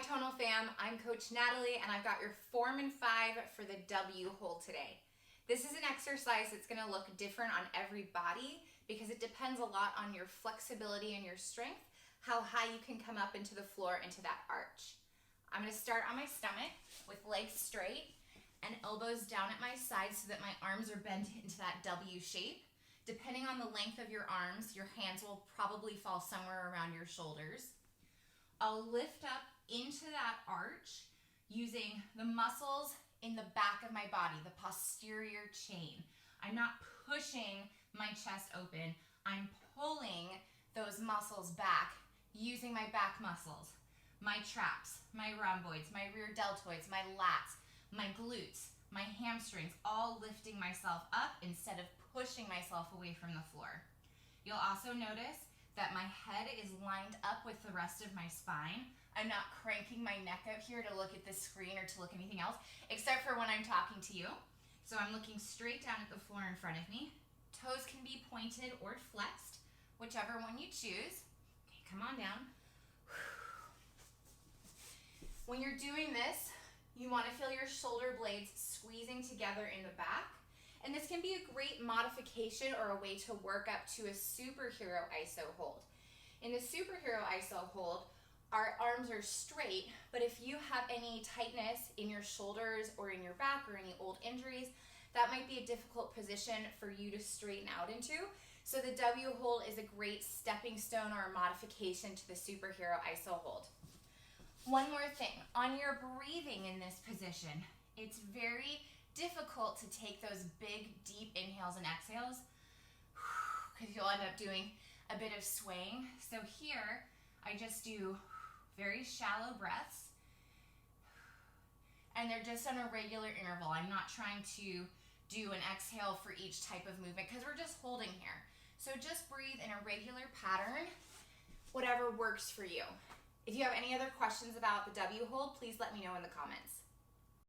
Tonal Fam, I'm Coach Natalie and I've got your form and 5 for the W hold today. This is an exercise that's going to look different on every body because it depends a lot on your flexibility and your strength, how high you can come up into the floor into that arch. I'm going to start on my stomach with legs straight and elbows down at my sides so that my arms are bent into that W shape. Depending on the length of your arms, your hands will probably fall somewhere around your shoulders. I'll lift up into that arch using the muscles in the back of my body, the posterior chain. I'm not pushing my chest open. I'm pulling those muscles back using my back muscles, my traps, my rhomboids, my rear deltoids, my lats, my glutes, my hamstrings, all lifting myself up instead of pushing myself away from the floor. You'll also notice that my head is lined up with the rest of my spine. I'm not cranking my neck up here to look at the screen or to look at anything else, except for when I'm talking to you. So I'm looking straight down at the floor in front of me. Toes can be pointed or flexed, whichever one you choose. Okay, come on down. When you're doing this, you want to feel your shoulder blades squeezing together in the back. And this can be a great modification or a way to work up to a superhero iso hold. In the superhero iso hold, our arms are straight, but if you have any tightness in your shoulders or in your back or any old injuries, that might be a difficult position for you to straighten out into. So the W hold is a great stepping stone or a modification to the superhero iso hold. One more thing, on your breathing in this position, it's very difficult to take those big, deep inhales and exhales because you'll end up doing a bit of swaying. So here, I just do very shallow breaths, and they're just on a regular interval. I'm not trying to do an exhale for each type of movement because we're just holding here. So just breathe in a regular pattern, whatever works for you. If you have any other questions about the W hold, please let me know in the comments.